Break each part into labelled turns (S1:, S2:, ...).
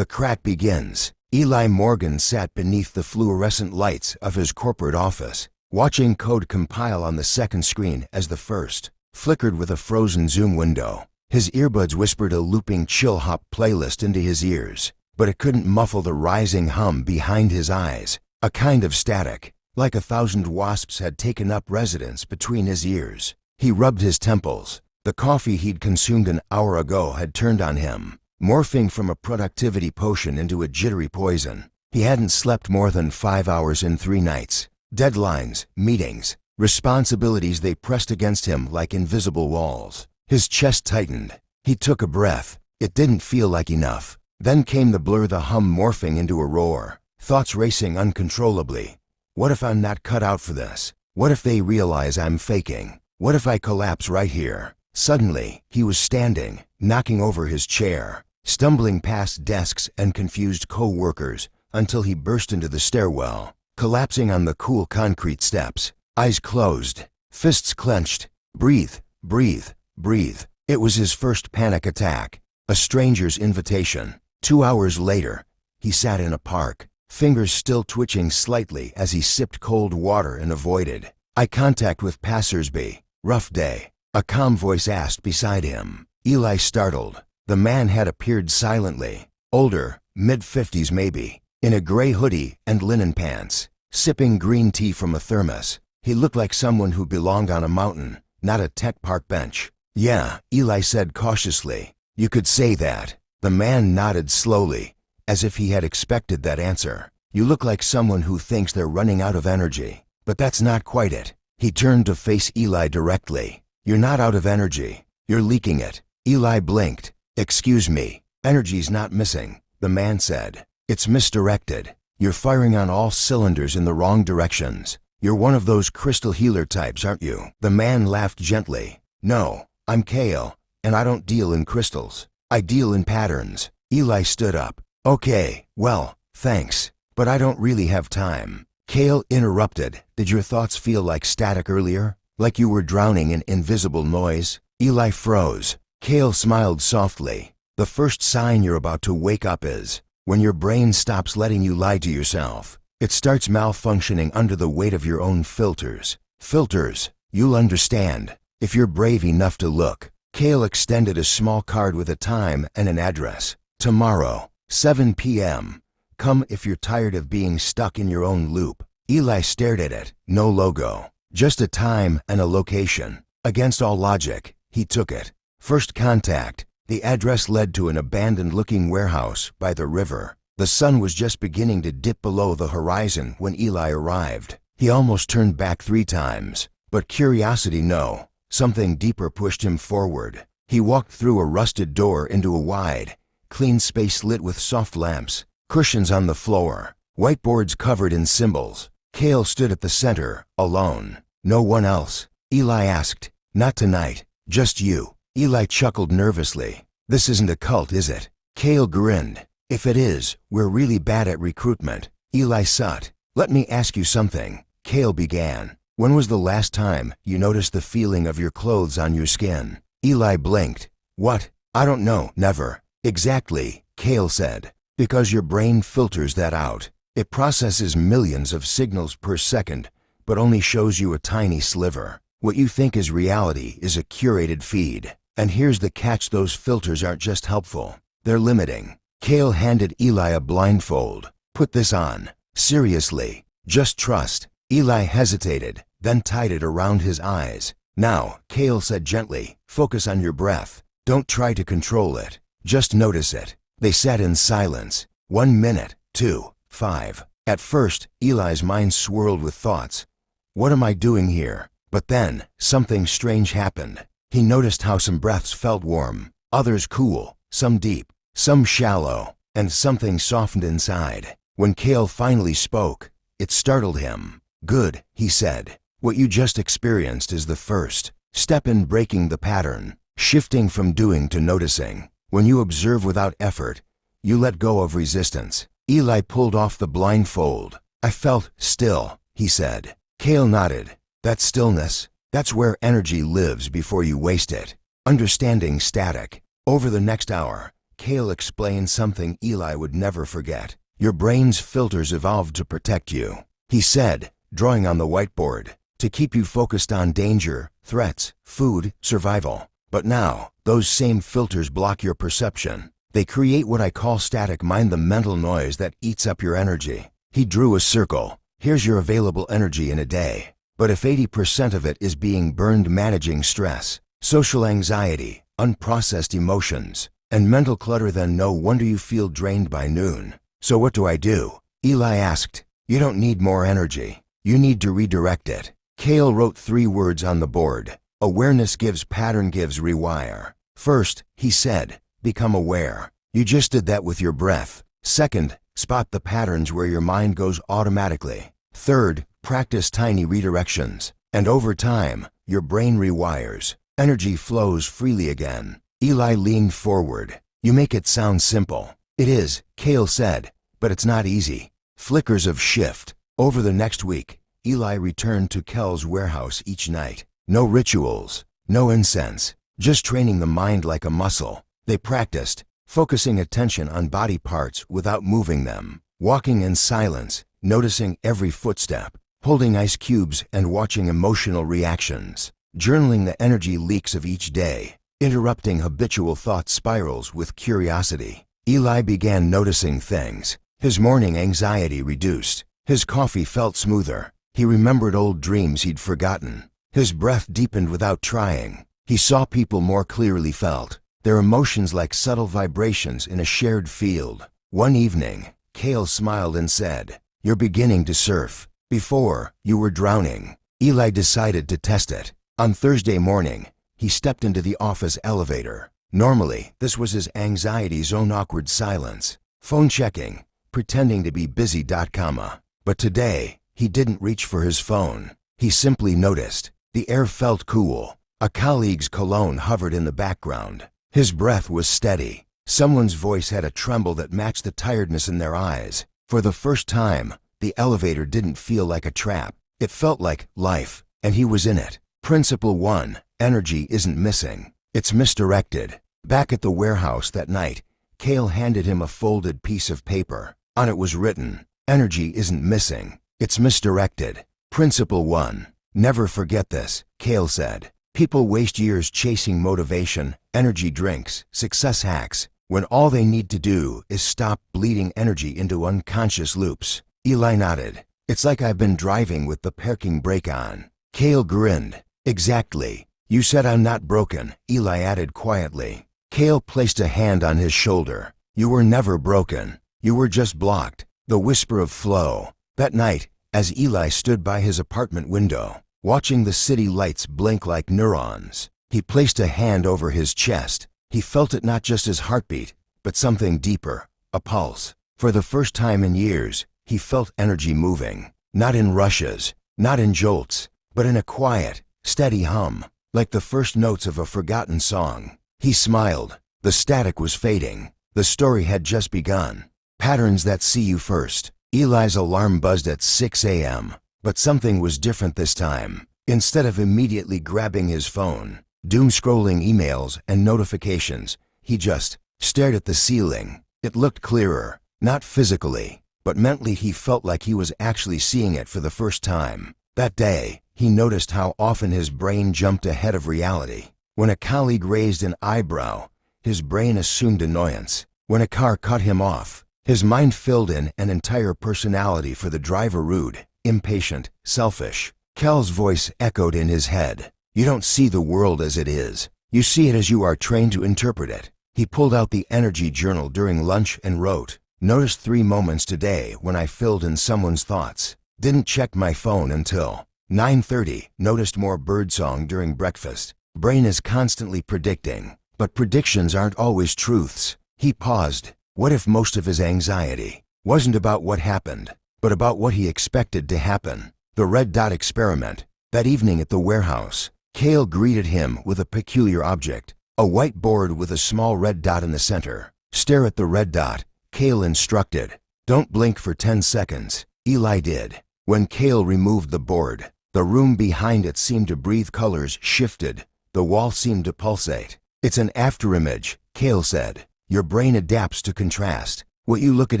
S1: The crack begins. Eli Morgan sat beneath the fluorescent lights of his corporate office, watching code compile on the second screen as the first flickered with a frozen Zoom window. His earbuds whispered a looping chill-hop playlist into his ears, but it couldn't muffle the rising hum behind his eyes, a kind of static, like 1,000 wasps had taken up residence between his ears. He rubbed his temples. The coffee he'd consumed an hour ago had turned on him, morphing from a productivity potion into a jittery poison. He hadn't slept more than 5 hours in 3 nights. Deadlines, meetings, responsibilities, they pressed against him like invisible walls. His chest tightened. He took a breath. It didn't feel like enough. Then came the blur, the hum morphing into a roar. Thoughts racing uncontrollably. What if I'm not cut out for this? What if they realize I'm faking? What if I collapse right here? Suddenly, he was standing, knocking over his chair, stumbling past desks and confused co-workers until he burst into the stairwell, collapsing on the cool concrete steps, eyes closed, fists clenched. Breathe, breathe, breathe. It was his first panic attack, a stranger's invitation. 2 hours later, he sat in a park, fingers still twitching slightly as he sipped cold water and avoided eye contact with passersby. Rough day, a calm voice asked beside him. Eli startled. The man had appeared silently, older, mid-50s maybe, in a gray hoodie and linen pants, sipping green tea from a thermos. He looked like someone who belonged on a mountain, not a tech park bench. Yeah, Eli said cautiously. You could say that. The man nodded slowly, as if he had expected that answer. You look like someone who thinks they're running out of energy. But that's not quite it. He turned to face Eli directly. You're not out of energy. You're leaking it. Eli blinked. Excuse me. Energy's not missing, the man said. It's misdirected. You're firing on all cylinders in the wrong directions. You're one of those crystal healer types, aren't you? The man laughed gently. No, I'm Kale, and I don't deal in crystals. I deal in patterns. Eli stood up. Okay, well, thanks, but I don't really have time. Kale interrupted. Did your thoughts feel like static earlier? Like you were drowning in invisible noise? Eli froze. Kale smiled softly. The first sign you're about to wake up is when your brain stops letting you lie to yourself. It starts malfunctioning under the weight of your own filters. Filters, you'll understand, if you're brave enough to look. Kale extended a small card with a time and an address. Tomorrow, 7 p.m. Come if you're tired of being stuck in your own loop. Eli stared at it. No logo. Just a time and a location. Against all logic, he took it. First contact. The address led to an abandoned-looking warehouse by the river. The sun was just beginning to dip below the horizon when Eli arrived. He almost turned back 3 times. But curiosity, no. Something deeper pushed him forward. He walked through a rusted door into a wide, clean space lit with soft lamps. Cushions on the floor, whiteboards covered in symbols. Kale stood at the center, alone. No one else. Eli asked. Not tonight, just you. Eli chuckled nervously. This isn't a cult, is it? Kale grinned. If it is, we're really bad at recruitment. Eli sut. Let me ask you something. Kale began. When was the last time you noticed the feeling of your clothes on your skin? Eli blinked. What? I don't know. Never. Exactly, Kale said. Because your brain filters that out. It processes millions of signals per second, but only shows you a tiny sliver. What you think is reality is a curated feed. And here's the catch, those filters aren't just helpful. They're limiting. Kale handed Eli a blindfold. Put this on. Seriously. Just trust. Eli hesitated, then tied it around his eyes. Now, Kale said gently, focus on your breath. Don't try to control it. Just notice it. They sat in silence. 1 minute, 2, 5. At first, Eli's mind swirled with thoughts. What am I doing here? But then, something strange happened. He noticed how some breaths felt warm, others cool, some deep, some shallow, and something softened inside. When Kale finally spoke, it startled him. Good, he said. What you just experienced is the first step in breaking the pattern, shifting from doing to noticing. When you observe without effort, you let go of resistance. Eli pulled off the blindfold. I felt still, he said. Kale nodded. That stillness, that's where energy lives before you waste it. Understanding static. Over the next hour, Kale explained something Eli would never forget. Your brain's filters evolved to protect you, he said, drawing on the whiteboard, to keep you focused on danger, threats, food, survival. But now, those same filters block your perception. They create what I call static mind, the mental noise that eats up your energy. He drew a circle. Here's your available energy in a day. But if 80% of it is being burned managing stress, social anxiety, unprocessed emotions, and mental clutter, then no wonder you feel drained by noon. So what do I do? Eli asked. You don't need more energy. You need to redirect it. Kale wrote 3 words on the board. Awareness gives, pattern gives, rewire. First, he said, become aware. You just did that with your breath. Second, spot the patterns where your mind goes automatically. Third, practice tiny redirections. And over time, your brain rewires. Energy flows freely again. Eli leaned forward. You make it sound simple. It is, Kale said, but it's not easy. Flickers of shift. Over the next week, Eli returned to Kel's warehouse each night. No rituals, no incense, just training the mind like a muscle. They practiced, focusing attention on body parts without moving them, walking in silence, noticing every footstep, holding ice cubes and watching emotional reactions, journaling the energy leaks of each day, interrupting habitual thought spirals with curiosity. Eli began noticing things. His morning anxiety reduced. His coffee felt smoother. He remembered old dreams he'd forgotten. His breath deepened without trying. He saw people more clearly, felt their emotions like subtle vibrations in a shared field. One evening, Kale smiled and said, You're beginning to surf. Before, you were drowning. Eli decided to test it. On Thursday morning, he stepped into the office elevator. Normally, this was his anxiety zone, awkward silence, phone checking, pretending to be busy. But today, he didn't reach for his phone. He simply noticed. The air felt cool. A colleague's cologne hovered in the background. His breath was steady. Someone's voice had a tremble that matched the tiredness in their eyes. For the first time, the elevator didn't feel like a trap. It felt like life, and he was in it. Principle 1. Energy isn't missing. It's misdirected. Back at the warehouse that night, Kale handed him a folded piece of paper. On it was written, Energy isn't missing. It's misdirected. Principle 1. Never forget this, Kale said. People waste years chasing motivation, energy drinks, success hacks, when all they need to do is stop bleeding energy into unconscious loops. Eli nodded. It's like I've been driving with the parking brake on. Kale grinned. Exactly. You said I'm not broken, Eli added quietly. Kale placed a hand on his shoulder. You were never broken. You were just blocked. The whisper of flow. That night, as Eli stood by his apartment window, watching the city lights blink like neurons, he placed a hand over his chest. He felt it, not just his heartbeat, but something deeper, a pulse. For the first time in years, he felt energy moving, not in rushes, not in jolts, but in a quiet, steady hum, like the first notes of a forgotten song. He smiled. The static was fading. The story had just begun. Patterns that see you first. Eli's alarm buzzed at 6 a.m., but something was different this time. Instead of immediately grabbing his phone, doom-scrolling emails and notifications, he just stared at the ceiling. It looked clearer, not physically, but mentally. He felt like he was actually seeing it for the first time. That day, he noticed how often his brain jumped ahead of reality. When a colleague raised an eyebrow, his brain assumed annoyance. When a car cut him off, his mind filled in an entire personality for the driver: rude, impatient, selfish. Kel's voice echoed in his head. You don't see the world as it is. You see it as you are trained to interpret it. He pulled out the energy journal during lunch and wrote, Noticed 3 moments today when I filled in someone's thoughts. Didn't check my phone until 9:30. Noticed more birdsong during breakfast. Brain is constantly predicting, but predictions aren't always truths. He paused. What if most of his anxiety wasn't about what happened, but about what he expected to happen? The red dot experiment. That evening at the warehouse, Kale greeted him with a peculiar object, a white board with a small red dot in the center. Stare at the red dot, Kale instructed. Don't blink for 10 seconds. Eli did. When Kale removed the board, the room behind it seemed to breathe. Colors shifted. The wall seemed to pulsate. It's an afterimage, Kale said. Your brain adapts to contrast. What you look at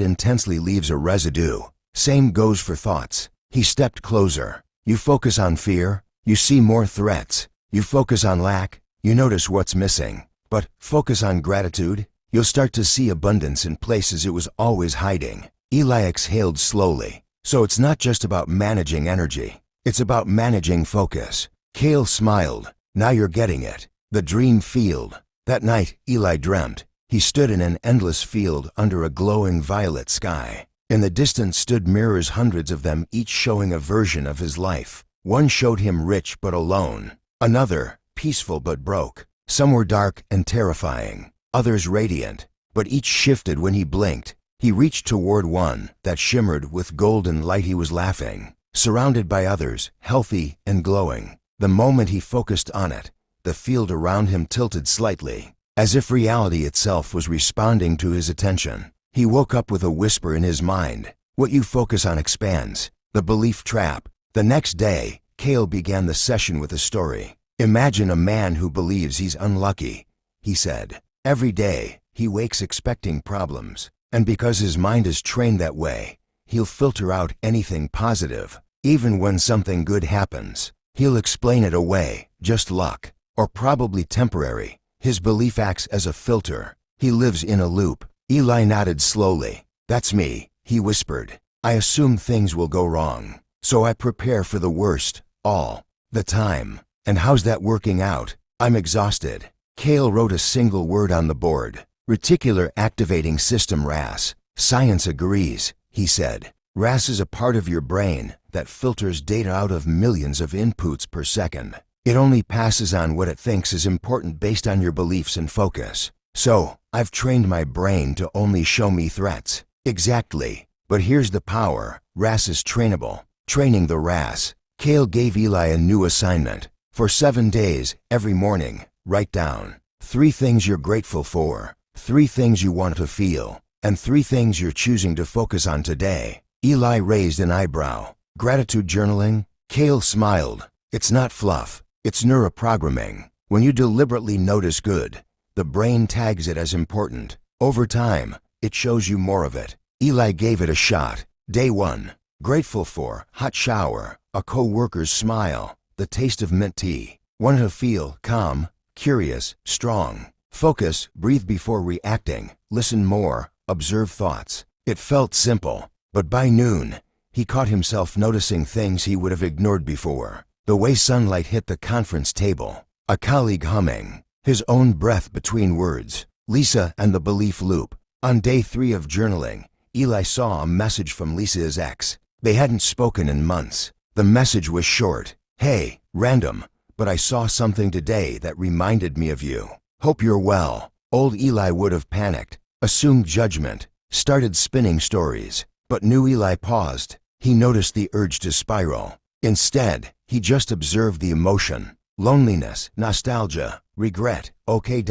S1: intensely leaves a residue. Same goes for thoughts. He stepped closer. You focus on fear, you see more threats. You focus on lack, you notice what's missing. But focus on gratitude, you'll start to see abundance in places it was always hiding. Eli exhaled slowly. So it's not just about managing energy. It's about managing focus. Cale smiled. Now you're getting it. The dream field. That night, Eli dreamt. He stood in an endless field under a glowing violet sky. In the distance stood mirrors, hundreds of them, each showing a version of his life. One showed him rich but alone. Another, peaceful but broke. Some were dark and terrifying. Others radiant. But each shifted when he blinked. He reached toward one that shimmered with golden light. He was laughing, surrounded by others, healthy and glowing. The moment he focused on it, the field around him tilted slightly, as if reality itself was responding to his attention. He woke up with a whisper in his mind. What you focus on expands. The belief trap. The next day, Cale began the session with a story. Imagine a man who believes he's unlucky, he said. Every day, he wakes expecting problems. And because his mind is trained that way, he'll filter out anything positive. Even when something good happens, he'll explain it away, just luck, or probably temporary. His belief acts as a filter. He lives in a loop. Eli nodded slowly. That's me, he whispered. I assume things will go wrong, so I prepare for the worst, all the time. And how's that working out? I'm exhausted. Cale wrote a single word on the board. Reticular Activating System, RAS. Science agrees, he said. RAS is a part of your brain that filters data out of millions of inputs per second. It only passes on what it thinks is important based on your beliefs and focus. So, I've trained my brain to only show me threats. Exactly. But here's the power. RAS is trainable. Training the RAS. Cale gave Eli a new assignment. For 7 days, every morning, write down 3 things you're grateful for, 3 things you want to feel, and 3 things you're choosing to focus on today. Eli raised an eyebrow. Gratitude journaling? Cale smiled. It's not fluff. It's neuroprogramming. When you deliberately notice good, the brain tags it as important. Over time, it shows you more of it. Eli gave it a shot. Day 1. Grateful for hot shower, a co-worker's smile, the taste of mint tea. Want to feel calm, curious, strong. Focus, breathe before reacting, listen more, observe thoughts. It felt simple, but by noon, he caught himself noticing things he would have ignored before. The way sunlight hit the conference table, a colleague humming, his own breath between words, Lisa and the belief loop. On day 3 of journaling, Eli saw a message from Lisa's ex. They hadn't spoken in months. The message was short. Hey, random, but I saw something today that reminded me of you. Hope you're well. Old Eli would have panicked, assumed judgment, started spinning stories. But new Eli paused. He noticed the urge to spiral. Instead, he just observed the emotion. Loneliness, nostalgia, regret, okay.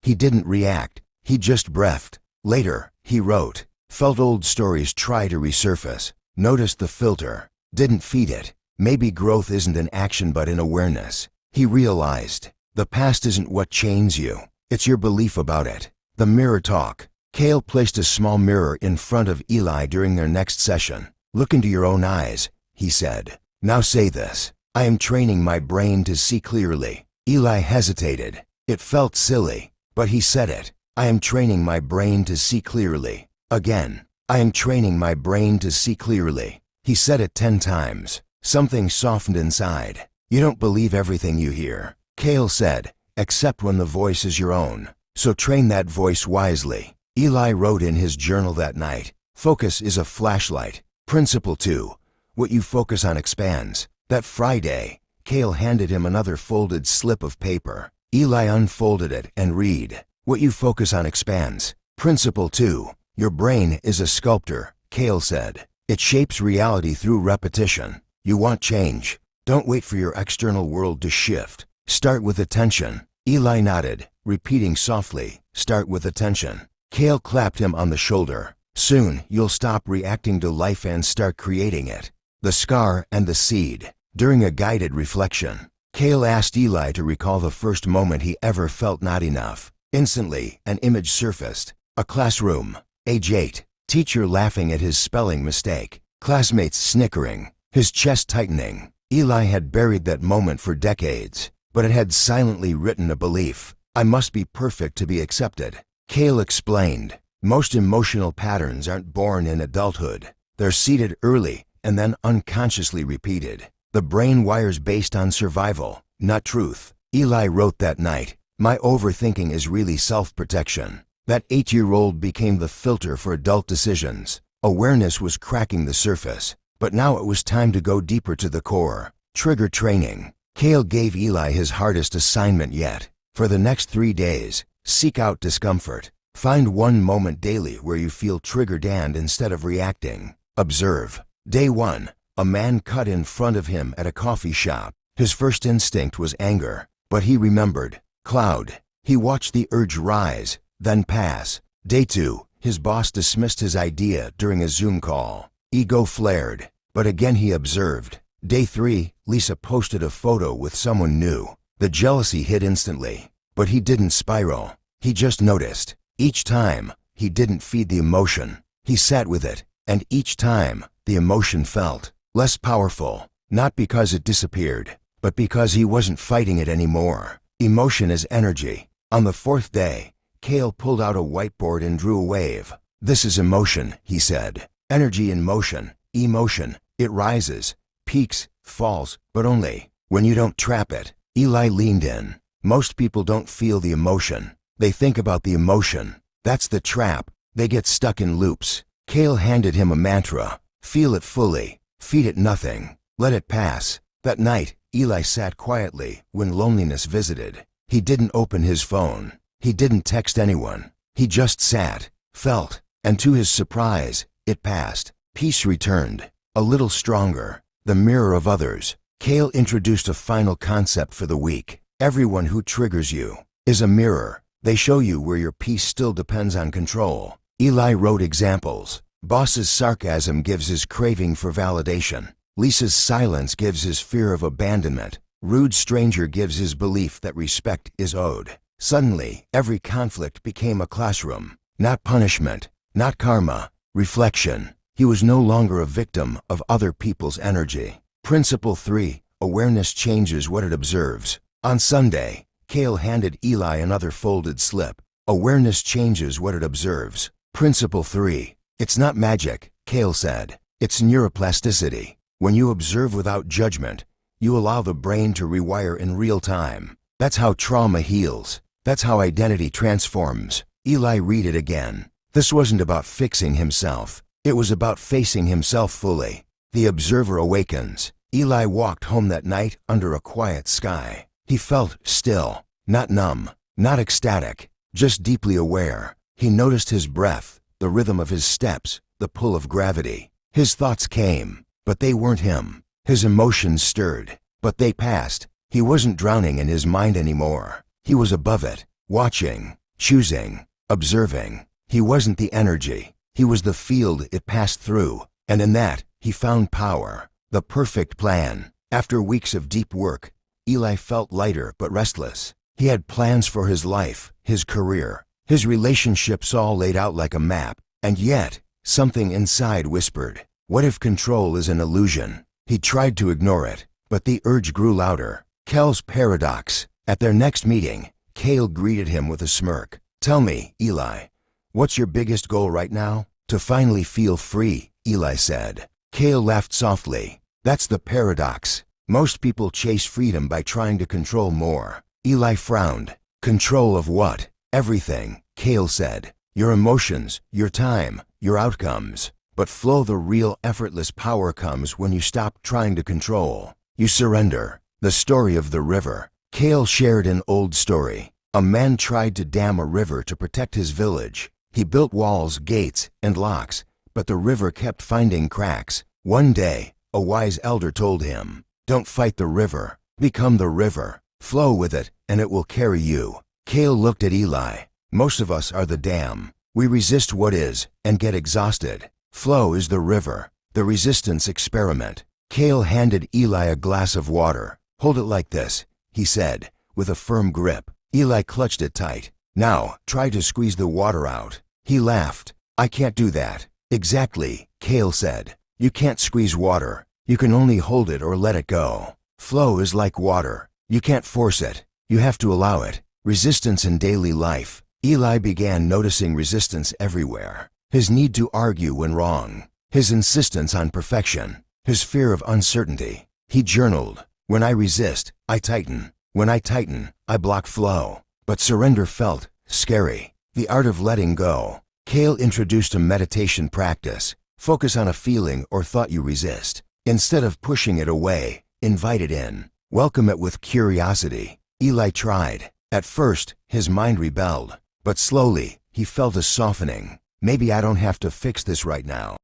S1: He didn't react. He just breathed. Later, he wrote. Felt old stories try to resurface. Noticed the filter. Didn't feed it. Maybe growth isn't in action but in awareness. He realized. The past isn't what chains you. It's your belief about it. The mirror talk. Cale placed a small mirror in front of Eli during their next session. Look into your own eyes, he said. Now say this. I am training my brain to see clearly. Eli hesitated. It felt silly, but he said it. I am training my brain to see clearly. Again. I am training my brain to see clearly. He said it 10 times. Something softened inside. You don't believe everything you hear, Cale said, except when the voice is your own. So train that voice wisely. Eli wrote in his journal that night. Focus is a flashlight. Principle 2. What you focus on expands. That Friday, Cale handed him another folded slip of paper. Eli unfolded it and read. What you focus on expands. Principle 2. Your brain is a sculptor, Cale said. It shapes reality through repetition. You want change. Don't wait for your external world to shift. Start with attention. Eli nodded, repeating softly, start with attention. Cale clapped him on the shoulder. Soon, you'll stop reacting to life and start creating it. The scar and the seed. During a guided reflection, Cale asked Eli to recall the first moment he ever felt not enough. Instantly, an image surfaced. A classroom. Age 8. Teacher laughing at his spelling mistake. Classmates snickering. His chest tightening. Eli had buried that moment for decades, but it had silently written a belief. I must be perfect to be accepted. Cale explained. Most emotional patterns aren't born in adulthood. They're seeded early and then unconsciously repeated. The brain wires based on survival, not truth. Eli wrote that night, my overthinking is really self-protection. That 8-year-old became the filter for adult decisions. Awareness was cracking the surface, but now it was time to go deeper to the core. Trigger training. Cale gave Eli his hardest assignment yet. For the next 3 days, seek out discomfort. Find one moment daily where you feel triggered and instead of reacting, observe. Day 1. A man cut in front of him at a coffee shop. His first instinct was anger, but he remembered. Cloud. He watched the urge rise, then pass. Day 2. His boss dismissed his idea during a Zoom call. Ego flared, but again he observed. Day 3. Lisa posted a photo with someone new. The jealousy hit instantly, but he didn't spiral. He just noticed. Each time, he didn't feed the emotion. He sat with it, and each time, the emotion felt less powerful, not because it disappeared, but because he wasn't fighting it anymore. Emotion is energy. On the 4th day, Cale pulled out a whiteboard and drew a wave. This is emotion, he said. Energy in motion, emotion. It rises, peaks, falls, but only when you don't trap it. Eli leaned in. Most people don't feel the emotion. They think about the emotion. That's the trap. They get stuck in loops. Cale handed him a mantra. Feel it fully. Feed it nothing. Let it pass. That night, Eli sat quietly when loneliness visited. He didn't open his phone. He didn't text anyone. He just sat, felt, and to his surprise, it passed. Peace returned. A little stronger. The mirror of others. Cale introduced a final concept for the week. Everyone who triggers you is a mirror. They show you where your peace still depends on control. Eli wrote examples. Boss's sarcasm gives his craving for validation. Lisa's silence gives his fear of abandonment. Rude stranger gives his belief that respect is owed. Suddenly, every conflict became a classroom. Not punishment, not karma, reflection. He was no longer a victim of other people's energy. Principle 3. Awareness changes what it observes. On Sunday, Cale handed Eli another folded slip. Awareness changes what it observes. Principle 3. It's not magic, Cale said. It's neuroplasticity. When you observe without judgment, you allow the brain to rewire in real time. That's how trauma heals. That's how identity transforms. Eli read it again. This wasn't about fixing himself. It was about facing himself fully. The observer awakens. Eli walked home that night under a quiet sky. He felt still, not numb, not ecstatic, just deeply aware. He noticed his breath, the rhythm of his steps, the pull of gravity. His thoughts came, but they weren't him. His emotions stirred, but they passed. He wasn't drowning in his mind anymore. He was above it, watching, choosing, observing. He wasn't the energy. He was the field it passed through, and in that, he found power, the perfect plan. After weeks of deep work, Eli felt lighter but restless. He had plans for his life, his career, his relationships all laid out like a map, and yet, something inside whispered, what if control is an illusion? He tried to ignore it, but the urge grew louder. Cale's paradox. At their next meeting, Cale greeted him with a smirk. Tell me, Eli, what's your biggest goal right now? To finally feel free, Eli said. Cale laughed softly. That's the paradox. Most people chase freedom by trying to control more. Eli frowned. Control of what? Everything, Cale said. Your emotions, your time, your outcomes. But flow, the real effortless power comes when you stop trying to control. You surrender. The story of the river. Cale shared an old story. A man tried to dam a river to protect his village. He built walls, gates, and locks, but the river kept finding cracks. One day, a wise elder told him, don't fight the river, become the river. Flow with it, and it will carry you. Cale looked at Eli. Most of us are the dam. We resist what is, and get exhausted. Flow is the river, the resistance experiment. Cale handed Eli a glass of water. Hold it like this, he said, with a firm grip. Eli clutched it tight. Now, try to squeeze the water out. He laughed. I can't do that. Exactly, Cale said. You can't squeeze water. You can only hold it or let it go. Flow is like water. You can't force it. You have to allow it. Resistance in daily life. Eli began noticing resistance everywhere. His need to argue when wrong. His insistence on perfection. His fear of uncertainty. He journaled. When I resist, I tighten. When I tighten, I block flow. But surrender felt scary. The art of letting go. Cale introduced a meditation practice. Focus on a feeling or thought you resist. Instead of pushing it away, invite it in. Welcome it with curiosity. Eli tried. At first, his mind rebelled. But slowly, he felt a softening. Maybe I don't have to fix this right now.